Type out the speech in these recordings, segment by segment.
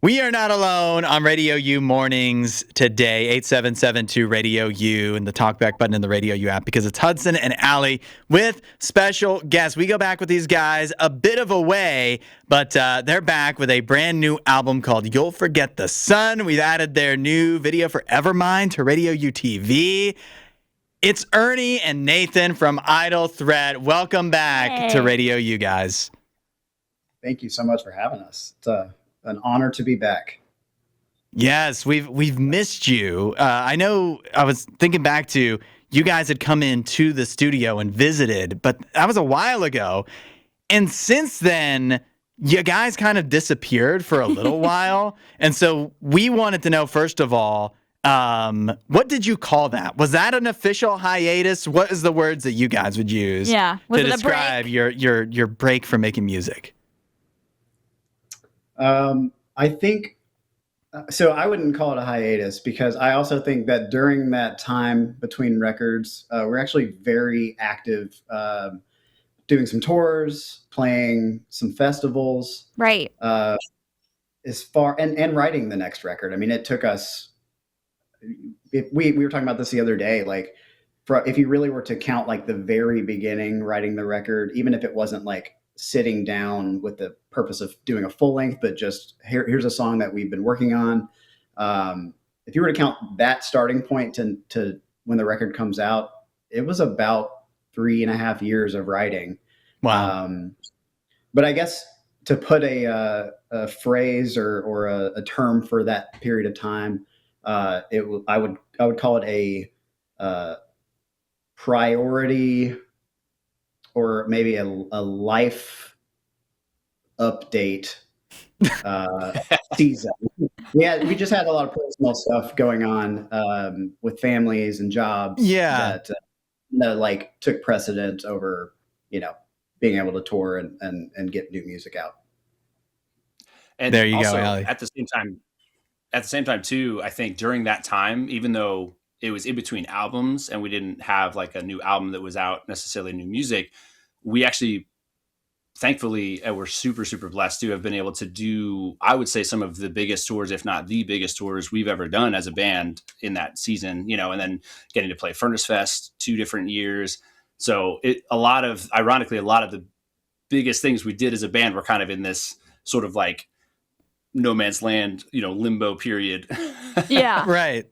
We are not alone on Radio U mornings today, 8772 Radio U and the talkback button in the Radio U app, because it's Hudson and Aly with special guests. We go back with these guys a bit of a way, but they're back with a brand new album called You'll Forget the Sun. We've added their new video for Evermind to RadioU TV. It's Ernie and Nathan from Idle Threat. Welcome back to Radio U, guys. Thank you so much for having us. It's an honor to be back. Yes, we've missed you. I know I was thinking back to you guys had come into the studio and visited, but that was a while ago. And since then, you guys kind of disappeared for a little while. And so we wanted to know, first of all, what did you call that? Was that an official hiatus? What is the words that you guys would use to describe your break from making music? I think, so I wouldn't call it a hiatus, because I also think that during that time between records, we're actually very active, doing some tours, playing some festivals. Right. As far, and writing the next record. I mean, it took us, we were talking about this the other day, like if you really were to count like the very beginning writing the record, even if it wasn't like sitting down with the purpose of doing a full length, but just here's a song that we've been working on. If you were to count that starting point to when the record comes out, it was about 3.5 years of writing. Wow. But I guess to put a phrase or a term for that period of time, I would call it a priority, or maybe a life update season. We just had a lot of personal stuff going on with families and jobs. Yeah, that like took precedent over being able to tour and get new music out. And there you also, go, Aly. At the same time too, I think during that time, even though it was in between albums and we didn't have like a new album that was out, necessarily new music, we actually, thankfully, and we're super, super blessed to have been able to do, I would say, some of the biggest tours, if not the biggest tours we've ever done as a band in that season, and then getting to play Furnace Fest 2 different years. So ironically, a lot of the biggest things we did as a band were kind of in this sort of like no man's land, limbo period. Yeah. Right.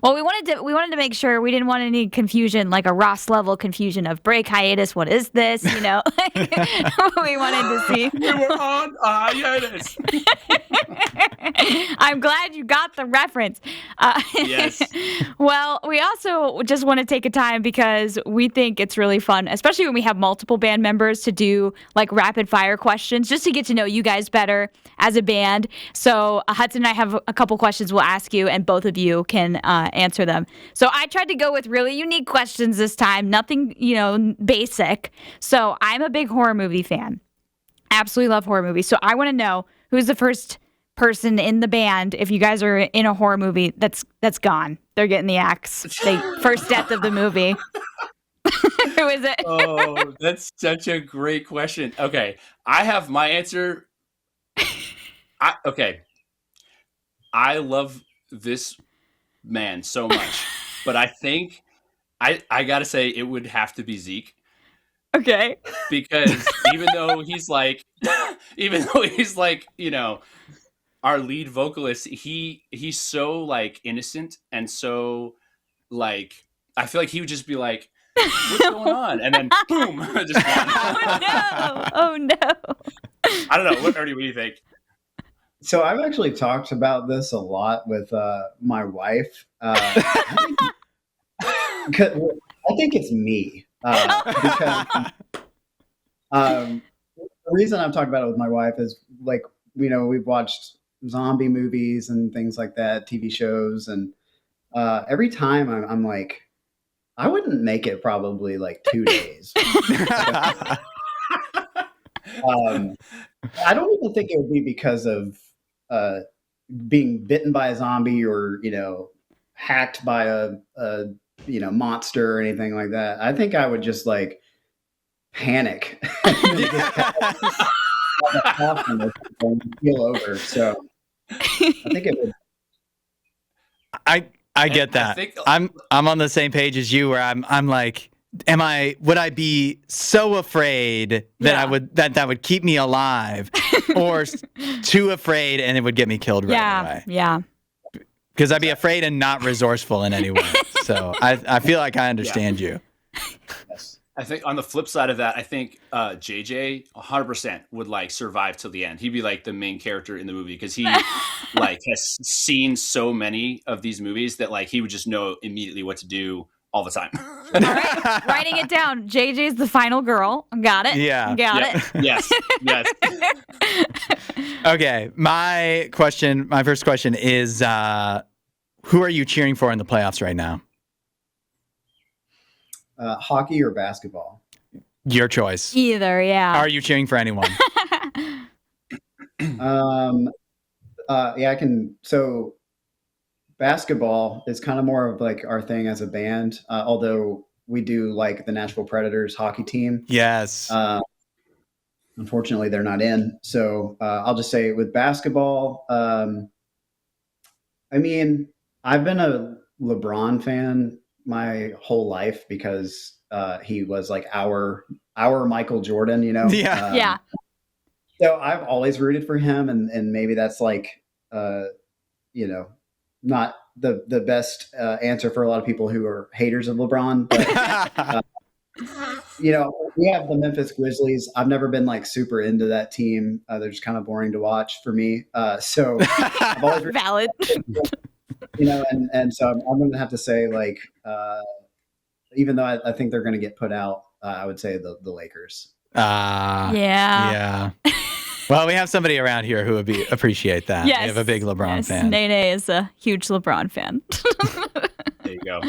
Well, we wanted to make sure we didn't want any confusion, like a Ross level confusion of break, hiatus. What is this? We wanted to see. We were on hiatus. I'm glad you got the reference. Yes. Well, we also just want to take a time because we think it's really fun, especially when we have multiple band members, to do like rapid fire questions just to get to know you guys better as a band. So Hudson and I have a couple questions we'll ask you, and both of you can answer them. So I tried to go with really unique questions this time, nothing, basic. So I'm a big horror movie fan. Absolutely love horror movies. So I want to know who's the first person in the band, if you guys are in a horror movie, that's gone. They're getting the axe. First death of the movie. Who is it? Oh, that's such a great question. Okay, I have my answer. I love this man so much, but I think I gotta say it would have to be Zeke. Okay. Because even though he's like, our lead vocalist, he's so like innocent and so like, I feel like he would just be like, what's going on? And then boom, just Oh no. I don't know. Ernie, what do you think? So I've actually talked about this a lot with my wife. I think it's me. Because the reason I'm talking about it with my wife is like, we've watched zombie movies and things like that, TV shows. And every time I'm like, I wouldn't make it probably like 2 days. I don't even think it would be because of being bitten by a zombie or, hacked by a monster or anything like that. I think I would just like panic. often as people keel over. So I think it would. I get that. I'm on the same page as you, where I'm like, would I be so afraid that that would keep me alive, or too afraid and it would get me killed right away? Yeah. Because I'd be afraid and not resourceful in any way. So I feel like I understand you. Yes. I think on the flip side of that, I think JJ 100% would like survive till the end. He'd be like the main character in the movie because he like has seen so many of these movies that like he would just know immediately what to do all the time. All right, writing it down. JJ's the final girl. Got it. Yeah. Got it. Yes. Okay. My first question is, who are you cheering for in the playoffs right now? Hockey or basketball? Your choice. Either, yeah. Are you cheering for anyone? Yeah, I can. So basketball is kind of more of like our thing as a band, although we do like the Nashville Predators hockey team. Yes. Unfortunately, they're not in. So I'll just say with basketball, I mean, I've been a LeBron fan my whole life because he was like our Michael Jordan, you know? Yeah. Yeah. So I've always rooted for him, and maybe that's like, not the best answer for a lot of people who are haters of LeBron. But, we have the Memphis Grizzlies. I've never been like super into that team. They're just kind of boring to watch for me. So I've always rooted Valid. and so I'm going to have to say like, even though I think they're going to get put out, I would say the Lakers. Yeah. Well, we have somebody around here who would appreciate that. Yes. We have a big LeBron fan. Nene is a huge LeBron fan. There you go.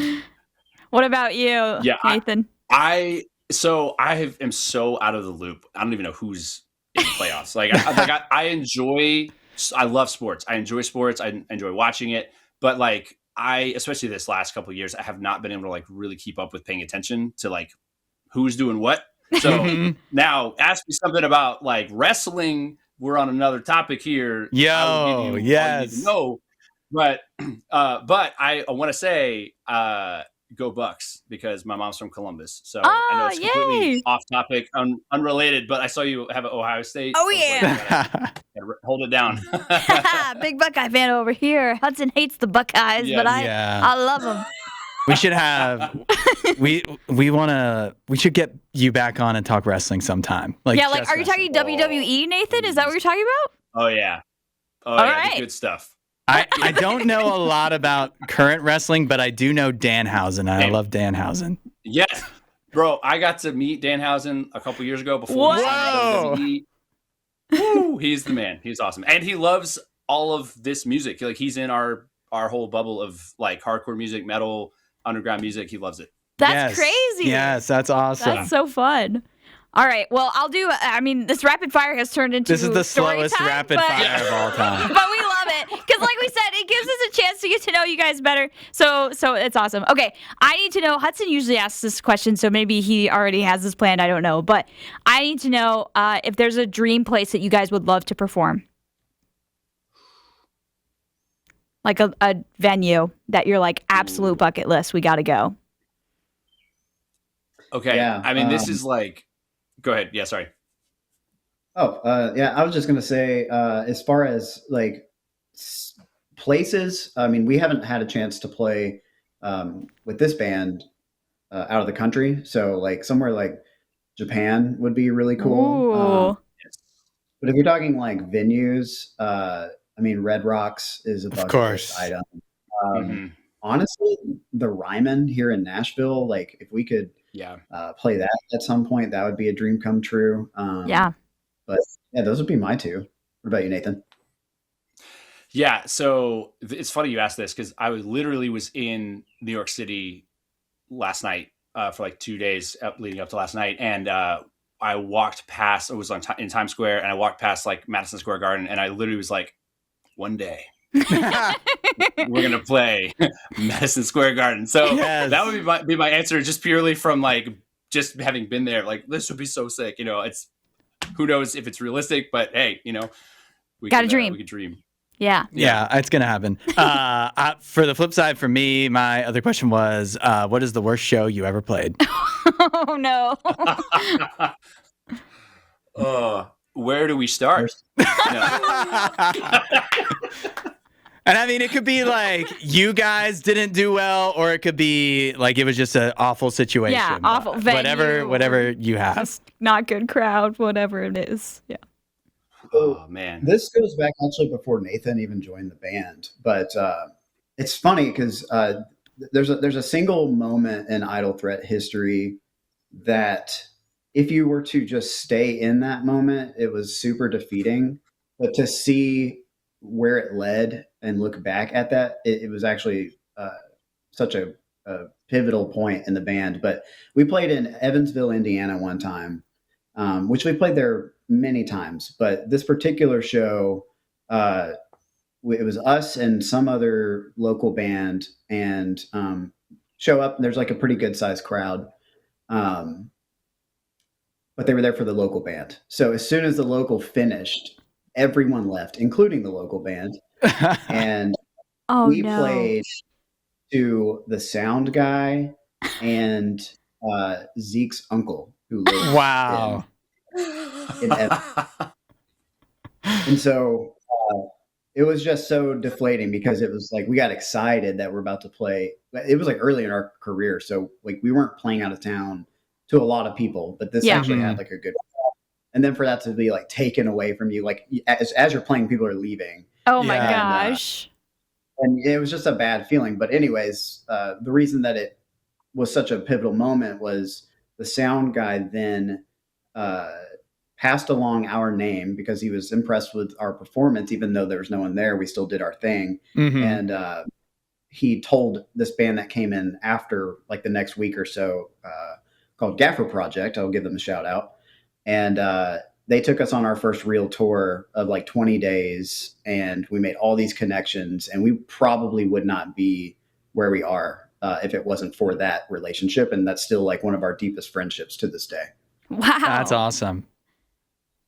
What about you, Nathan? I am so out of the loop. I don't even know who's in the playoffs. I love sports. I enjoy sports. I enjoy watching it. But like especially this last couple of years, I have not been able to like really keep up with paying attention to like who's doing what. So now ask me something about like wrestling. We're on another topic here. Yo, yes. No, but I want to say go Bucks because my mom's from Columbus. So I know it's completely off topic, unrelated. But I saw you have an Ohio State. Oh yeah, gotta hold it down. Big Buckeye fan over here. Hudson hates the Buckeyes, but I love them. We should have we should get you back on and talk wrestling sometime. Are you talking WWE, Nathan? Is that what you're talking about? Oh yeah. All right. Good stuff. I don't know a lot about current wrestling, but I do know Danhausen. I love Danhausen. Yes. Bro, I got to meet Danhausen a couple years ago before he signed to WWE. Woo, he's the man. He's awesome. And he loves all of this music. Like he's in our whole bubble of like hardcore music, metal, underground music. He loves it. That's crazy. Yes, that's awesome. That's so fun. All right. Well, this rapid fire has turned into This is the slowest rapid fire of all time. But we love it. Because like we said, it gives us a chance to get to know you guys better. So it's awesome. Okay. I need to know, Hudson usually asks this question, so maybe he already has this planned. I don't know. But I need to know if there's a dream place that you guys would love to perform. Like a venue that you're like, absolute bucket list. We got to go. Okay. Yeah, I mean, this is like, go ahead. Yeah, sorry. I was just going to say, as far as like places, I mean, we haven't had a chance to play with this band out of the country. So like somewhere like Japan would be really cool. But if you're talking like venues, I mean, Red Rocks is a bucket list item. Honestly, the Ryman here in Nashville, like if we could play that at some point, that would be a dream come true. But yeah, those would be my two. What about you, Nathan? Yeah, so it's funny you asked this because I was in New York City last night for like 2 days leading up to last night, and I walked past. I was in Times Square, and I walked past like Madison Square Garden, and I literally was like, one day we're gonna play Madison Square Garden. So that would be my answer, just purely from like just having been there. Like this would be so sick. You know, it's who knows if it's realistic, but hey, we Gotta can dream. We can dream. Yeah. Yeah, it's going to happen. For the flip side, for me, my other question was, what is the worst show you ever played? Oh, no. Where do we start? And I mean, it could be like you guys didn't do well, or it could be like it was just an awful situation. Yeah, awful venue. Whatever you have. Just not good crowd, whatever it is. Yeah. Oh, man. This goes back actually before Nathan even joined the band, but it's funny because there's a single moment in Idle Threat history that if you were to just stay in that moment, it was super defeating. But to see where it led and look back at that, it was actually such a pivotal point in the band. But we played in Evansville, Indiana one time, which we played there many times. But this particular show, it was us and some other local band, and show up. And there's like a pretty good sized crowd. But they were there for the local band. So as soon as the local finished, everyone left, including the local band. And we played to the sound guy and Zeke's uncle, who lives in and so it was just so deflating because it was like we got excited that we're about to play. It was like early in our career, so like we weren't playing out of town to a lot of people, but this actually had like a good. And then for that to be like taken away from you, like as you're playing, people are leaving. Oh my gosh! And it was just a bad feeling. But anyways, the reason that it was such a pivotal moment was the sound guy then passed along our name because he was impressed with our performance, even though there was no one there. We still did our thing, and he told this band that came in after, like the next week or so, called Gaffer Project. I'll give them a shout out. And they took us on our first real tour of like 20 days, and we made all these connections, and we probably would not be where we are if it wasn't for that relationship. And that's still like one of our deepest friendships to this day. Wow. That's awesome.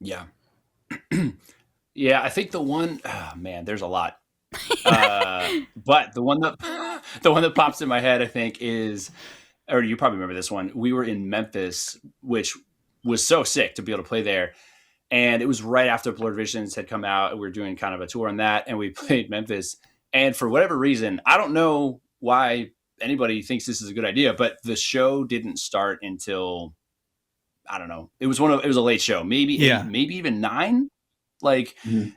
Yeah. Yeah, I think the one, man, there's a lot. But the one that pops in my head, I think, is, or you probably remember this one. We were in Memphis, which was so sick to be able to play there. And it was right after Blurred Visions had come out. We were doing kind of a tour on that, and we played Memphis. And for whatever reason, I don't know why anybody thinks this is a good idea, but the show didn't start until, I don't know. It was a late show, maybe 8, maybe even 9.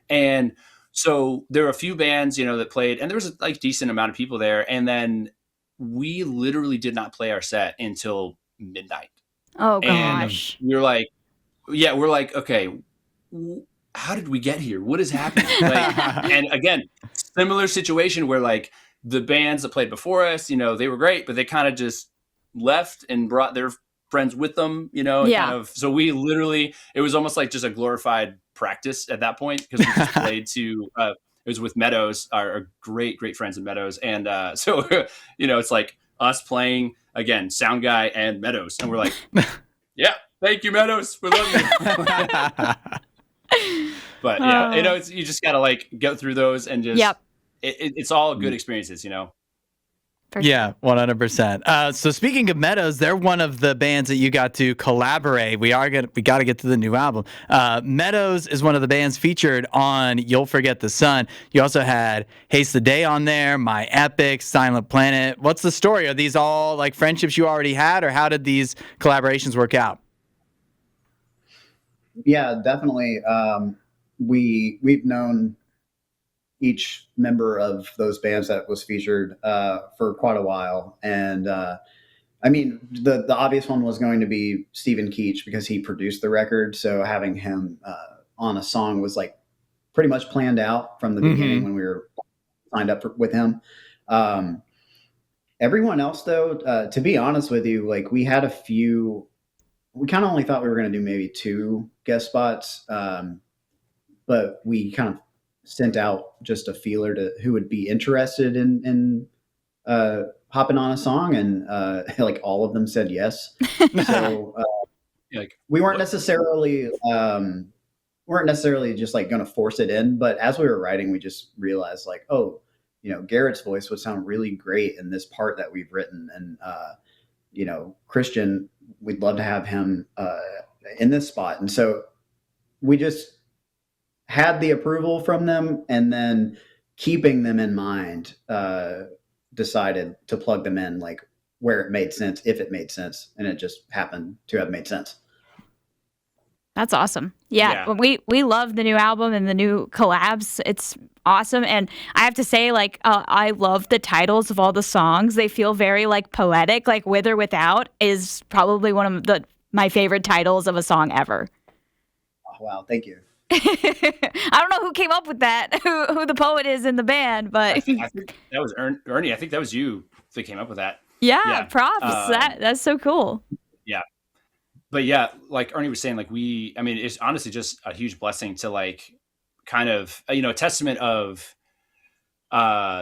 And so there were a few bands, that played, and there was a like decent amount of people there. And then we literally did not play our set until midnight. Oh gosh. And we're like, okay, how did we get here? What is happening? And again, similar situation where like the bands that played before us, they were great, but they kind of just left and brought their friends with them, so we literally, it was almost like just a glorified practice at that point, because we just played to, it was with Meadows, our great friends in Meadows. And so, it's like us playing, again, sound guy and Meadows. And we're like, yeah, thank you, Meadows. We love you. But yeah, you just got to like go through those and just, it's all good experiences, Yeah, 100%. So speaking of Meadows, they're one of the bands that you got to collaborate. We got to get to the new album. Meadows is one of the bands featured on You'll Forget the Sun. You also had Haste the Day on there, My Epic, Silent Planet. What's the story? Are these all like friendships you already had, or how did these collaborations work out? Yeah, definitely. We've known each member of those bands that was featured for quite a while. And I mean, the obvious one was going to be Stephen Keach, because he produced the record. So having him on a song was like pretty much planned out from the beginning when we were signed up with him. Everyone else, though, to be honest with you, like we had a few, we kind of only thought we were going to do maybe 2 guest spots. But we kind of sent out just a feeler to who would be interested in hopping on a song, and like all of them said yes. So Like, we weren't what? necessarily just like going to force it in, but as we were writing, we just realized like, oh, Garrett's voice would sound really great in this part that we've written, and Christian, we'd love to have him in this spot, and so we just had the approval from them, and then keeping them in mind, decided to plug them in like where it made sense, if it made sense, and it just happened to have made sense. That's awesome. Yeah, we love the new album and the new collabs. It's awesome, and I have to say, like, I love the titles of all the songs. They feel very like poetic. Like "With or Without" is probably one of my favorite titles of a song ever. Oh, wow, thank you. I don't know who came up with that, who the poet is in the band, but I think that was Ernie. I think that was you that came up with that. Yeah, props. That's so cool. Yeah. But yeah, like Ernie was saying, like it's honestly just a huge blessing to like kind of, a testament of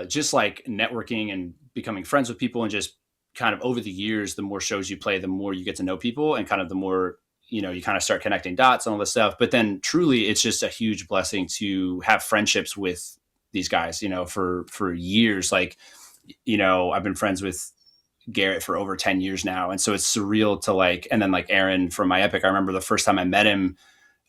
just like networking and becoming friends with people, and just kind of over the years, the more shows you play, the more you get to know people, and kind of the more, you kind of start connecting dots and all this stuff. But then truly, it's just a huge blessing to have friendships with these guys, for years. Like, I've been friends with Garrett for over 10 years now. And so it's surreal to like, and then like Aaron from My Epic, I remember the first time I met him,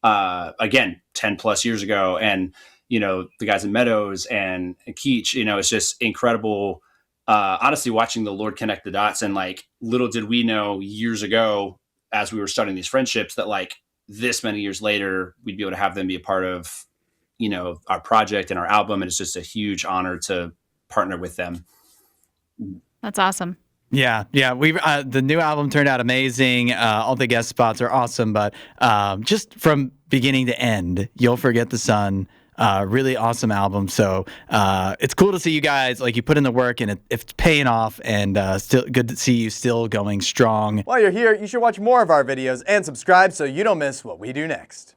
again, 10 plus years ago. And, the guys in Meadows and Keach, it's just incredible. Honestly, watching the Lord connect the dots, and like, little did we know years ago, as we were starting these friendships, that like this many years later, we'd be able to have them be a part of, our project and our album. And it's just a huge honor to partner with them. That's awesome. Yeah. We the new album turned out amazing. All the guest spots are awesome, but just from beginning to end, You'll Forget the Sun. Really awesome album. So it's cool to see you guys, like, you put in the work, and it's paying off, and still good to see you still going strong. While you're here, you should watch more of our videos and subscribe so you don't miss what we do next.